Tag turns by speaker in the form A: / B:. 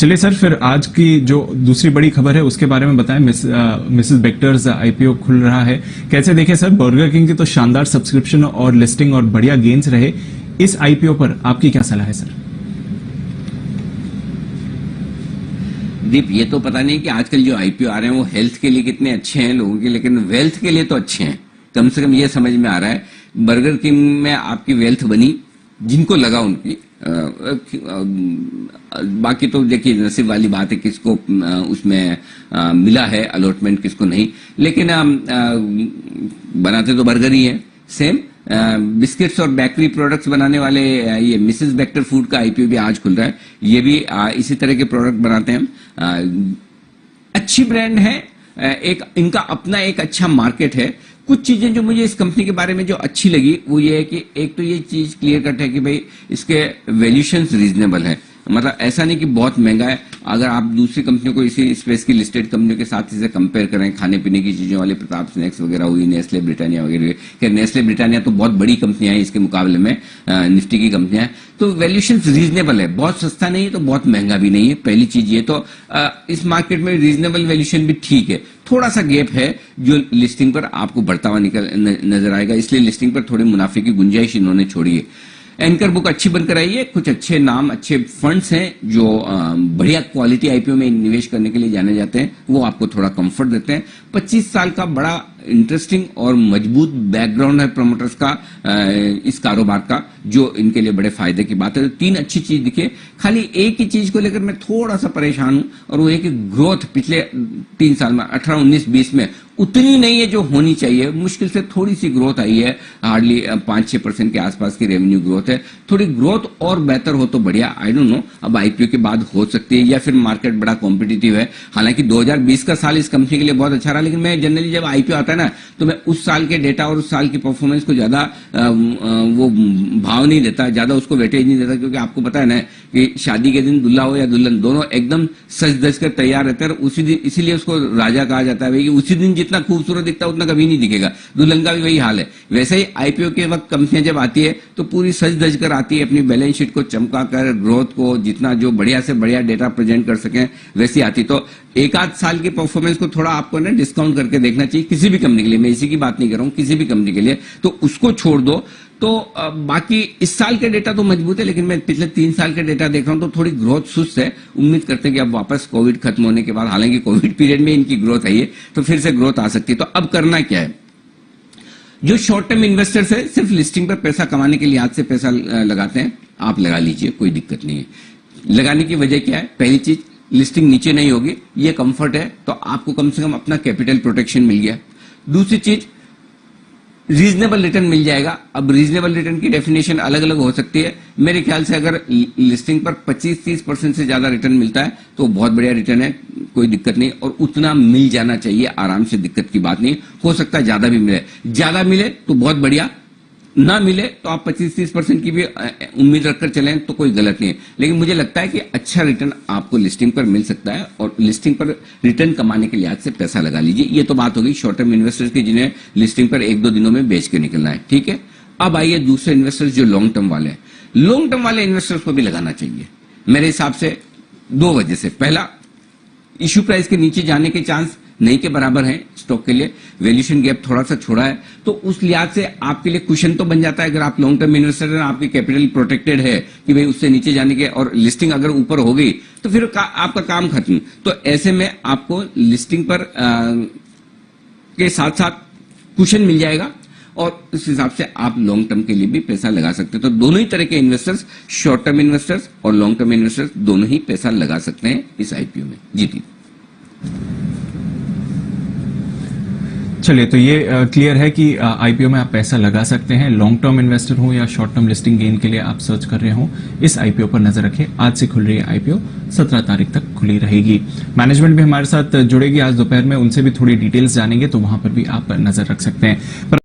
A: चलिए सर, फिर आज की जो दूसरी बड़ी खबर है उसके बारे में बताएं। मिसेस बेक्टर्स आईपीओ खुल रहा है, कैसे देखें सर? बर्गर किंग की तो शानदार सब्सक्रिप्शन और लिस्टिंग और बढ़िया गेन्स रहे, इस आईपीओ पर आपकी क्या सलाह है सर?
B: दीप, ये तो पता नहीं कि आजकल जो आईपीओ आ रहे हैं वो हेल्थ के लिए कितने अच्छे हैं लोगों के, लेकिन वेल्थ के लिए तो अच्छे हैं। कम से कम ये समझ में आ रहा है बर्गर किंग में आपकी वेल्थ बनी, जिनको लगा उनकी। बाकी तो देखिए नसीब वाली बात है, किसको उसमें मिला है अलॉटमेंट, किसको नहीं। लेकिन बनाते तो बर्गर ही है। सेम बिस्किट्स और बेकरी प्रोडक्ट्स बनाने वाले ये मिसेस बेक्टर फूड का आईपीओ भी आज खुल रहा है। ये भी इसी तरह के प्रोडक्ट बनाते हैं। अच्छी ब्रांड है, एक इनका अपना एक अच्छा मार्केट है। कुछ चीजें जो मुझे इस कंपनी के बारे में जो अच्छी लगी वो ये है कि एक तो ये चीज क्लियर कट है कि भाई इसके वैल्यूएशंस रीजनेबल है। मतलब ऐसा नहीं कि बहुत महंगा है। अगर आप दूसरी कंपनियों को इसी स्पेस की लिस्टेड कंपनियों के साथ इसे कंपेयर करें, खाने पीने की चीजों वाले प्रताप स्नैक्स वगैरह हुई, नेस्ले ब्रिटानिया वगैरह, कि नेस्ले ब्रिटानिया तो बहुत बड़ी कंपनियां हैं इसके मुकाबले में, निफ्टी की कंपनियां हैं, तो वैल्यूएशन रीजनेबल है। बहुत सस्ता नहीं है तो बहुत महंगा भी नहीं है। पहली चीज ये तो इस मार्केट में रीजनेबल वैल्यूएशन भी ठीक है। थोड़ा सा गैप है जो लिस्टिंग पर आपको बढ़ता हुआ नजर आएगा, इसलिए लिस्टिंग पर थोड़े मुनाफे की गुंजाइश इन्होंने छोड़ी है। एंकर बुक अच्छी बनकर आई है। कुछ अच्छे नाम, अच्छे फंड्स हैं जो बढ़िया क्वालिटी आईपीओ में निवेश करने के लिए जाने जाते हैं, वो आपको थोड़ा कंफर्ट देते हैं। 25 साल का बड़ा इंटरेस्टिंग और मजबूत बैकग्राउंड है प्रमोटर्स का इस कारोबार का, जो इनके लिए बड़े फायदे की बात है। तो 3 अच्छी चीज दिखे। खाली एक ही चीज को लेकर मैं थोड़ा सा परेशान हूं, और वो है कि ग्रोथ पिछले 3 साल में 18, 19, 20 में उतनी नहीं है जो होनी चाहिए। मुश्किल से थोड़ी सी ग्रोथ आई है, हार्डली 5-6% के आसपास की रेवेन्यू ग्रोथ है। थोड़ी ग्रोथ और बेहतर हो तो बढ़िया। आई डोंट नो, अब आईपीओ के बाद हो सकती है, या फिर मार्केट बड़ा कॉम्पिटिटिव है। हालांकि 2020 का साल इस कंपनी के लिए बहुत अच्छा रहा, लेकिन मैं जनरली जब आईपीओ आता है ना, तो मैं उस साल के डेटा और उस साल की परफॉर्मेंस को ज्यादा वो भाव नहीं देता, ज्यादा उसको वेटेज नहीं देता, क्योंकि आपको पता है ना कि शादी के दिन दूल्हा हो या दुल्हन, दोनों एकदम सज धज कर तैयार रहते हैं। उसी दिन, इसीलिए उसको राजा कहा जाता है, उसी दिन जितना खूबसूरत दिखता है उतना कभी नहीं दिखेगा। दुल्हन का भी वही हाल है। वैसे ही आईपीओ के वक्त कंपनियां जब आती है तो पूरी सज धज कर आती है, अपनी बैलेंस शीट को चमका कर, ग्रोथ को जितना जो बढ़िया से बढ़िया डेटा प्रेजेंट कर सके वैसी आती। तो 1-8 साल की परफॉर्मेंस को थोड़ा आपको ना डिस्काउंट करके देखना चाहिए किसी भी कंपनी के लिए। मैं इसी की बात नहीं कर रहा हूं, किसी भी कंपनी के लिए, तो उसको छोड़ दो। तो बाकी इस साल के डेटा तो मजबूत है, लेकिन मैं पिछले 3 साल के डेटा देख रहा हूं तो थोड़ी ग्रोथ सुस्त है। उम्मीद करते हैं कि अब वापस कोविड खत्म होने के बाद, हालांकि कोविड पीरियड में इनकी ग्रोथ आई है, तो फिर से ग्रोथ आ सकती है। तो अब करना क्या है? जो शॉर्ट टर्म इन्वेस्टर्स है, सिर्फ लिस्टिंग पर पैसा कमाने के लिए आज से पैसा लगाते हैं, आप लगा लीजिए, कोई दिक्कत नहीं है। लगाने की वजह क्या है? पहली चीज, लिस्टिंग नीचे नहीं होगी, ये कंफर्ट है, तो आपको कम से कम अपना कैपिटल प्रोटेक्शन मिल गया। दूसरी चीज, रीजनेबल रिटर्न मिल जाएगा। अब रीजनेबल रिटर्न की डेफिनेशन अलग अलग हो सकती है। मेरे ख्याल से अगर लिस्टिंग पर 25-30% से ज्यादा रिटर्न मिलता है तो बहुत बढ़िया रिटर्न है, कोई दिक्कत नहीं, और उतना मिल जाना चाहिए आराम से, दिक्कत की बात नहीं। हो सकता है ज्यादा भी मिले, ज्यादा मिले तो बहुत बढ़िया, ना मिले तो आप 25-30% की भी उम्मीद रखकर चलें तो कोई गलत नहीं है। लेकिन मुझे लगता है कि अच्छा रिटर्न आपको लिस्टिंग पर मिल सकता है, और लिस्टिंग पर रिटर्न कमाने के लिए आज से पैसा लगा लीजिए। ये तो बात होगी शॉर्ट टर्म इन्वेस्टर्स की, जिन्हें लिस्टिंग पर 1-2 दिनों में बेच के निकलना है, ठीक है। अब आइए दूसरे इन्वेस्टर्स जो लॉन्ग टर्म वाले हैं। लॉन्ग टर्म वाले इन्वेस्टर्स को भी लगाना चाहिए मेरे हिसाब से 2 वजह से। पहला, इश्यू प्राइस के नीचे जाने के चांस नहीं के बराबर है स्टॉक के लिए, वैल्यूएशन गैप थोड़ा सा छोड़ा है, तो उस लिहाज से आपके लिए कुशन तो बन जाता है। अगर आप लॉन्ग टर्म इन्वेस्टर हैं, आपकी कैपिटल प्रोटेक्टेड है कि भाई उससे नीचे जाने के, और लिस्टिंग अगर ऊपर हो गई तो फिर आपका काम खत्म। तो ऐसे में आपको लिस्टिंग पर के साथ साथ कुशन मिल जाएगा, और उस हिसाब से आप लॉन्ग टर्म के लिए भी पैसा लगा सकते हैं। तो दोनों ही तरह के इन्वेस्टर्स, शॉर्ट टर्म इन्वेस्टर्स और लॉन्ग टर्म इन्वेस्टर्स, दोनों ही पैसा लगा सकते हैं इस आईपीओ में। जी जी,
A: चलिए, तो ये क्लियर है कि आईपीओ में आप पैसा लगा सकते हैं। लॉन्ग टर्म इन्वेस्टर हो या शॉर्ट टर्म लिस्टिंग गेन के लिए आप सर्च कर रहे हो, इस आईपीओ पर नजर रखें। आज से खुल रही है आईपीओ, 17 तारीख तक खुली रहेगी। मैनेजमेंट भी हमारे साथ जुड़ेगी आज दोपहर में, उनसे भी थोड़ी डिटेल्स जानेंगे, तो वहां पर भी आप नजर रख सकते हैं।